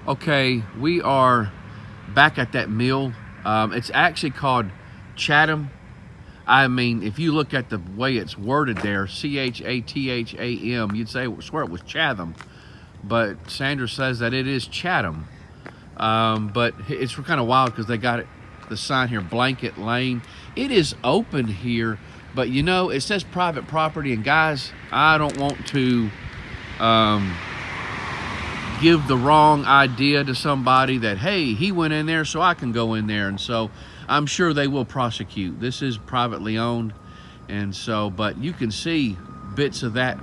Okay, we are back at that mill. It's actually called Chatham. I mean, if you look at the way it's worded there, Chatham, you'd swear it was Chatham. But Sandra says that it is Chatham. But it's kind of wild because they got the sign here, Blanket Lane. It is open here, but you know, it says private property. And guys, I don't want to give the wrong idea to somebody that, hey, he went in there, so I can go in there. And so I'm sure they will prosecute. This is privately owned. And so, but you can see bits of that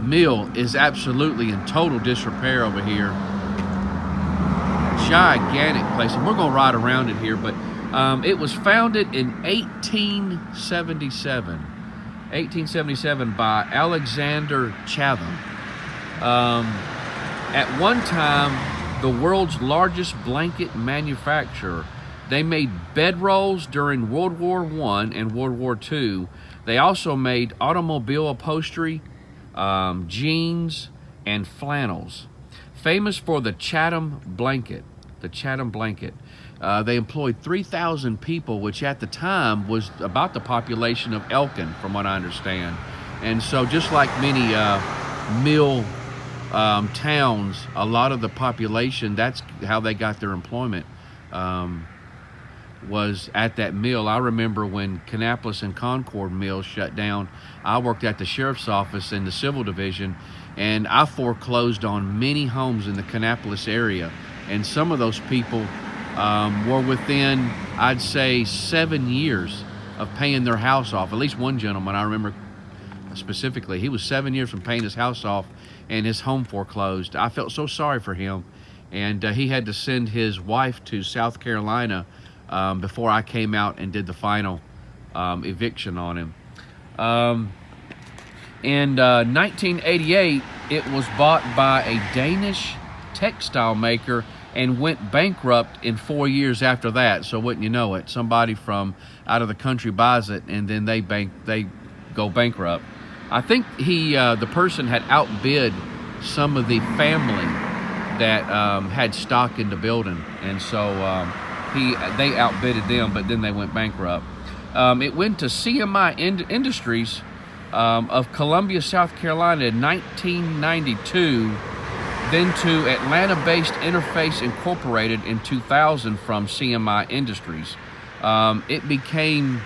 mill is absolutely in total disrepair over here. Gigantic place, and we're going to ride around it here, but it was founded in 1877 by Alexander Chatham. At one time, the world's largest blanket manufacturer. They made bedrolls during World War I and World War II. They also made automobile upholstery, jeans, and flannels. Famous for the Chatham blanket. They employed 3,000 people, which at the time was about the population of Elkin, from what I understand. And so just like many mill towns, a lot of the population, that's how they got their employment, was at that mill. I remember when Kannapolis and Concord mills shut down, I worked at the sheriff's office in the civil division, and I foreclosed on many homes in the Kannapolis area. And some of those people were within, I'd say, 7 years of paying their house off. At least one gentleman I remember specifically, he was 7 years from paying his house off and his home foreclosed. I felt so sorry for him, and he had to send his wife to South Carolina before I came out and did the final eviction on him. In 1988, it was bought by a Danish textile maker and went bankrupt in 4 years after that. So wouldn't you know it, somebody from out of the country buys it, and then they go bankrupt. I think the person had outbid some of the family that had stock in the building, and so they outbidded them, but then they went bankrupt. It went to CMI Industries of Columbia, South Carolina in 1992, then to Atlanta-based Interface Incorporated in 2000 from CMI Industries. It became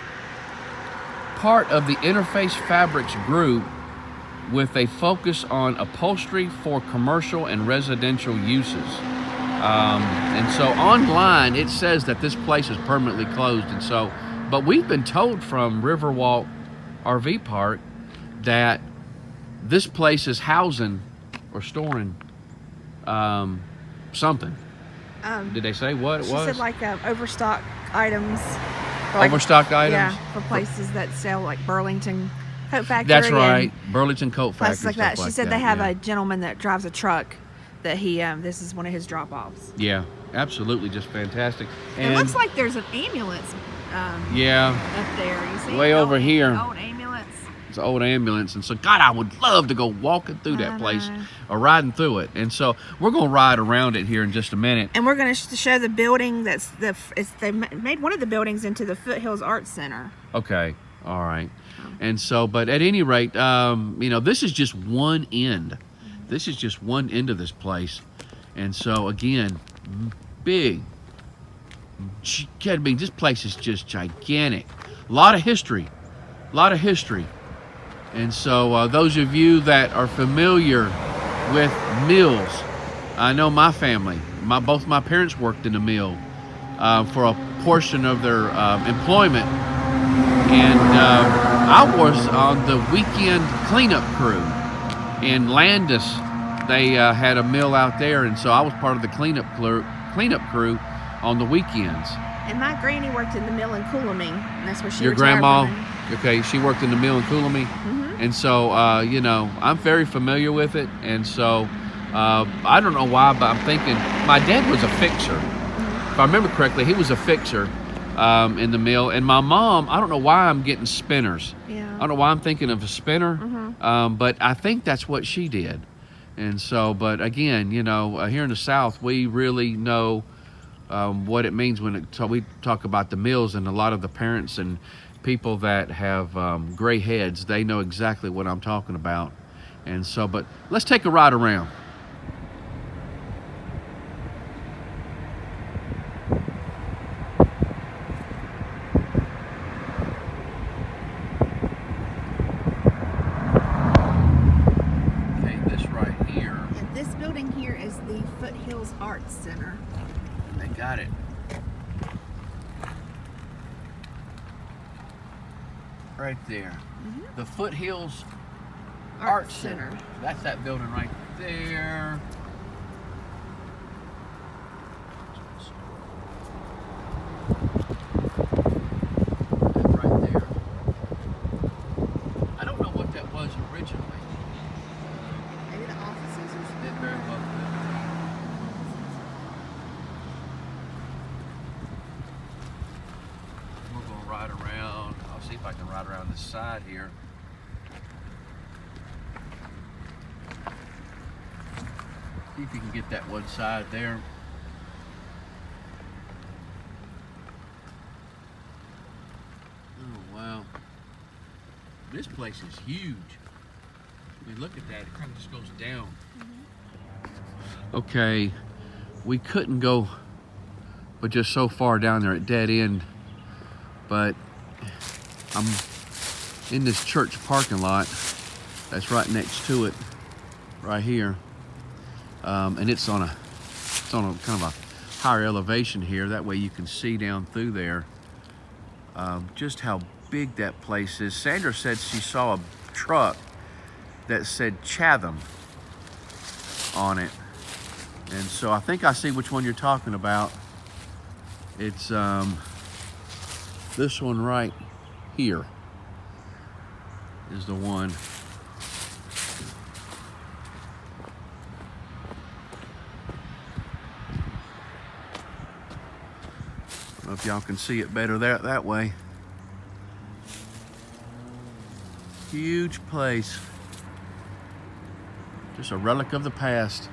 part of the Interface Fabrics Group with a focus on upholstery for commercial and residential uses. And so online, it says that this place is permanently closed. And so, but we've been told from Riverwalk RV Park that this place is housing or storing something. Did they say what it was? She said like overstock items. Like, overstocked items? Yeah, for places that sell like Burlington Coat Factory. That's right, Burlington Coat Factory. Places like that. She said they have a gentleman that drives a truck that this is one of his drop-offs. Yeah, absolutely, just fantastic. And it looks like there's an ambulance up there. You see? Way over here. Old ambulance. It's an old ambulance, and so God, I would love to go walking through that place or riding through it. And so we're gonna ride around it here in just a minute. And we're gonna show the building they made one of the buildings into the Foothills Arts Center. Okay, all right. And so, but at any rate, this is just one end. This is just one end of this place. And so again, big. I mean, this place is just gigantic. A lot of history. And so those of you that are familiar with mills, I know my family, both my parents worked in a mill for a portion of their employment. And I was on the weekend cleanup crew in Landis. They had a mill out there, and so I was part of the cleanup crew on the weekends. And my granny worked in the mill in Coolamy, and that's where she Your retired grandma? from. Okay, she worked in the mill in Coolamy. Mm-hmm. And so, I'm very familiar with it. And so, I don't know why, but I'm thinking, my dad was a fixer. Mm-hmm. If I remember correctly, he was a fixer in the mill. And my mom, I don't know why I'm getting spinners. Yeah. I don't know why I'm thinking of a spinner, Mm-hmm. but I think that's what she did. And so, but again, you know, here in the South, we really know what it means so we talk about the mills, and a lot of the parents and people that have gray heads, they know exactly what I'm talking about. And so, but let's take a ride around. Okay, this right here. And this building here is the Foothills Arts Center. They got it. Right there. The Foothills Arts Center. That's that building right there. That right there. I don't know what that was originally. Maybe the offices or something. It very well could. We're going to ride around. I'll see if I can ride around this side here. See if you can get that one side there. Oh, wow. This place is huge. I mean, look at that. It kind of just goes down. Okay, we couldn't go but just so far down there at dead end, but I'm in this church parking lot that's right next to it, right here. And it's on a kind of a higher elevation here. That way you can see down through there just how big that place is. Sandra said she saw a truck that said Chatham on it. And so I think I see which one you're talking about. It's this one right here is the one. I don't know if y'all can see it better that way. Huge place. Just a relic of the past.